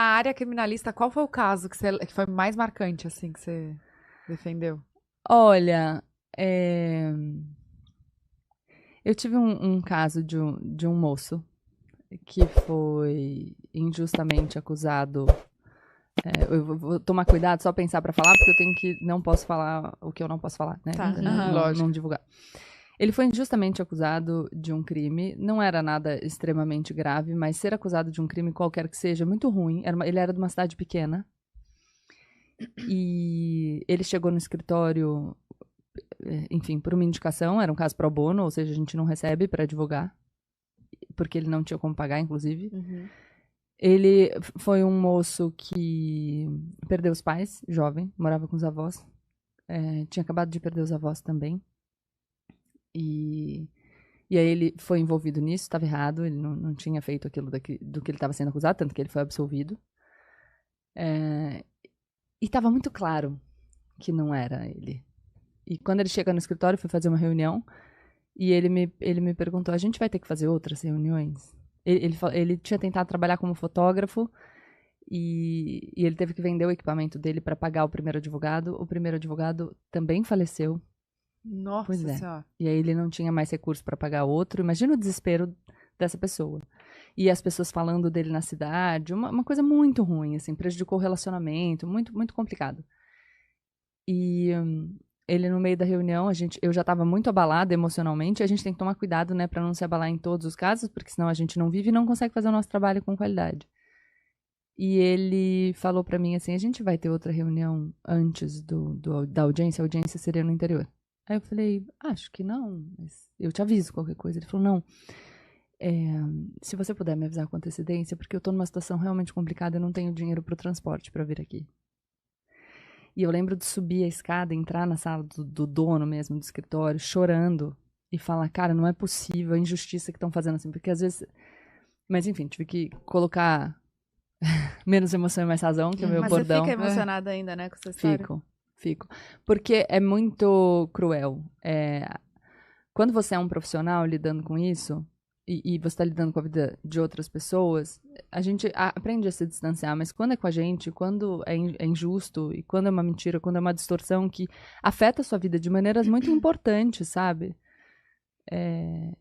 área criminalista, qual foi o caso que foi mais marcante, assim, que você defendeu? Olha, eu tive um caso de um moço que foi injustamente acusado. Eu vou tomar cuidado só pensar pra falar, porque eu tenho que não posso falar o que eu não posso falar, né? Tá, Pra não, lógico. não divulgar. Ele foi injustamente acusado de um crime. Não era nada extremamente grave, mas ser acusado de um crime qualquer que seja é muito ruim. Ele era de uma cidade pequena. E ele chegou no escritório, enfim, por uma indicação. Era um caso pro bono, ou seja, a gente não recebe pra advogar, porque ele não tinha como pagar, inclusive. Uhum. Ele foi um moço que perdeu os pais, jovem, morava com os avós. Tinha acabado de perder os avós também. E aí ele foi envolvido nisso, estava errado, ele não tinha feito aquilo do que ele estava sendo acusado, tanto que ele foi absolvido. E estava muito claro que não era ele. E quando ele chega no escritório, foi fazer uma reunião, e ele me perguntou, a gente vai ter que fazer outras reuniões? Ele tinha tentado trabalhar como fotógrafo, e ele teve que vender o equipamento dele para pagar o primeiro advogado. O primeiro advogado também faleceu. Pois Nossa é. Senhora. E aí ele não tinha mais recurso para pagar outro. Imagina o desespero dessa pessoa. E as pessoas falando dele na cidade, uma coisa muito ruim, assim, prejudicou o relacionamento, muito, muito complicado. E ele no meio da reunião, eu já estava muito abalada emocionalmente, a gente tem que tomar cuidado, né, para não se abalar em todos os casos, porque senão a gente não vive e não consegue fazer o nosso trabalho com qualidade. E ele falou para mim assim, a gente vai ter outra reunião antes da audiência, a audiência seria no interior. Aí eu falei, acho que não, mas eu te aviso qualquer coisa. Ele falou, não, se você puder me avisar com antecedência, porque eu tô numa situação realmente complicada, eu não tenho dinheiro pro transporte para vir aqui. E eu lembro de subir a escada, entrar na sala do dono mesmo, do escritório, chorando, e falar, cara, não é possível a injustiça que estão fazendo assim, porque às vezes... Mas enfim, tive que colocar menos emoção e mais razão, que é o meu Mas bordão. você fica emocionada ainda, né, com essa história? Fico. Porque é muito cruel. Quando você é um profissional lidando com isso, e você está lidando com a vida de outras pessoas, a gente aprende a se distanciar, mas quando é com a gente, quando é injusto, e quando é uma mentira, quando é uma distorção que afeta a sua vida de maneiras muito importantes, sabe?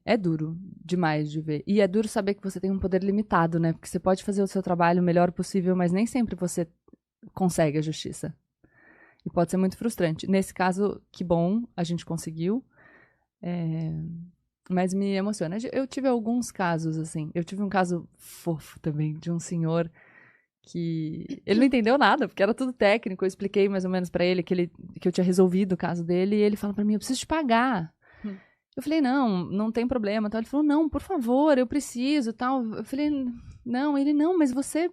É duro demais de ver. E é duro saber que você tem um poder limitado, né? Porque você pode fazer o seu trabalho o melhor possível, mas nem sempre você consegue a justiça. E pode ser muito frustrante. Nesse caso, que bom, a gente conseguiu. Mas me emociona. Eu tive alguns casos, assim. Eu tive um caso fofo também, de um senhor que... Ele não entendeu nada, porque era tudo técnico. Eu expliquei mais ou menos pra ele que eu tinha resolvido o caso dele. E ele fala pra mim, eu preciso te pagar. Eu falei, não tem problema. Então, ele falou, não, por favor, eu preciso, tal. Eu falei, não. Ele, não, mas você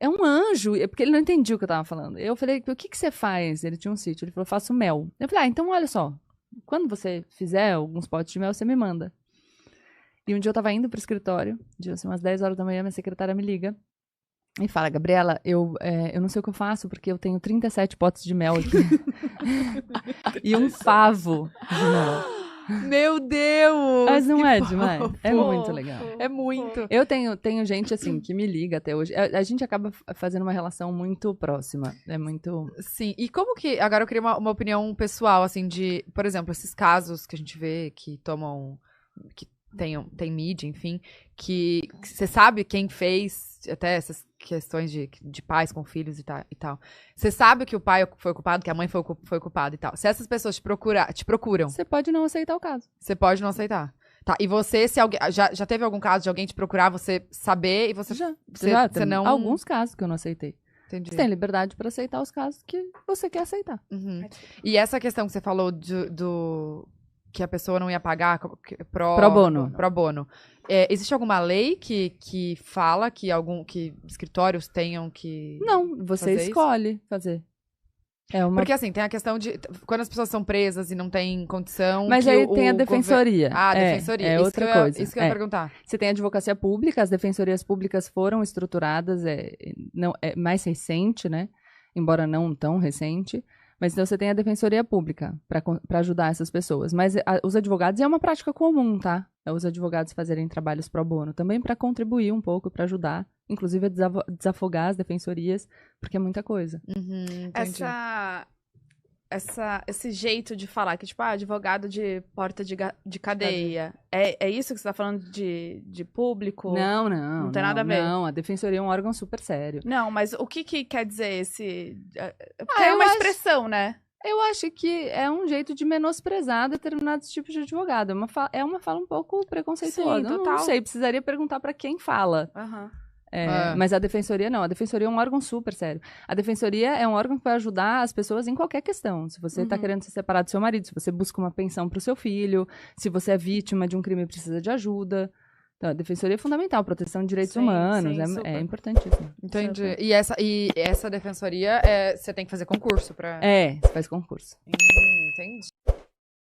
é um anjo. Porque ele não entendia o que eu tava falando. Eu falei, o que você faz? Ele tinha um sítio. Ele falou, eu faço mel. Eu falei, então olha só. Quando você fizer alguns potes de mel, você me manda. E um dia eu tava indo pro escritório, de assim, umas 10 horas da manhã, minha secretária me liga e fala, Gabriela, eu não sei o que eu faço, porque eu tenho 37 potes de mel aqui. E um favo de mel. Meu Deus! Mas não que é fofo. demais? É muito legal. É muito. Eu tenho gente, assim, que me liga até hoje. A gente acaba fazendo uma relação muito próxima. É muito... Sim, e como que. Agora eu queria uma opinião pessoal, assim, de, por exemplo, esses casos que a gente vê que tomam. Que tem mídia, enfim, que você sabe quem fez, até essas questões de pais com filhos e tal. Você sabe que o pai foi culpado, que a mãe foi culpada e tal. Se essas pessoas te procuram, Você pode não aceitar o caso. você pode não aceitar. Tá, e você, se alguém. Já teve algum caso de alguém te procurar, você saber e você. Já Você tem não. alguns casos que eu não aceitei. Entendi. Você tem liberdade para aceitar os casos que você quer aceitar. Uhum. E essa questão que você falou do que a pessoa não ia pagar Pro bono. Pro bono. Existe alguma lei que fala que escritórios tenham que Não, você fazer isso? escolhe fazer. Porque assim, tem a questão de quando as pessoas são presas e não tem condição. Mas que aí tem a gover- defensoria. Ah, a defensoria. É Isso outra que eu ia- coisa. Isso que eu ia perguntar. Você tem a advocacia pública, as defensorias públicas foram estruturadas, não, é mais recente, né? Embora não tão recente. Mas então você tem a defensoria pública para ajudar essas pessoas. Mas os advogados é uma prática comum, tá? É os advogados fazerem trabalhos pro bono também para contribuir um pouco, para ajudar, inclusive a desafogar as defensorias, porque é muita coisa. Entendi. Esse jeito de falar, que tipo, advogado de porta de cadeia. É isso que você tá falando de público? Não. Não tem nada a ver. Não, a defensoria é um órgão super sério. Não, mas o que quer dizer esse... Porque é uma expressão, né? Eu acho que é um jeito de menosprezar determinados tipos de advogado. É uma fala um pouco preconceituosa. Sim, Eu total. não sei, precisaria perguntar para quem fala. Mas a defensoria não. A defensoria é um órgão super sério. A defensoria é um órgão que vai ajudar as pessoas em qualquer questão. Se você está querendo se separar do seu marido, se você busca uma pensão para o seu filho, se você é vítima de um crime e precisa de ajuda. Então, a defensoria é fundamental, proteção de direitos humanos, é importantíssimo. Entendi. E essa defensoria, você tem que fazer concurso pra... Você faz concurso. Entendi.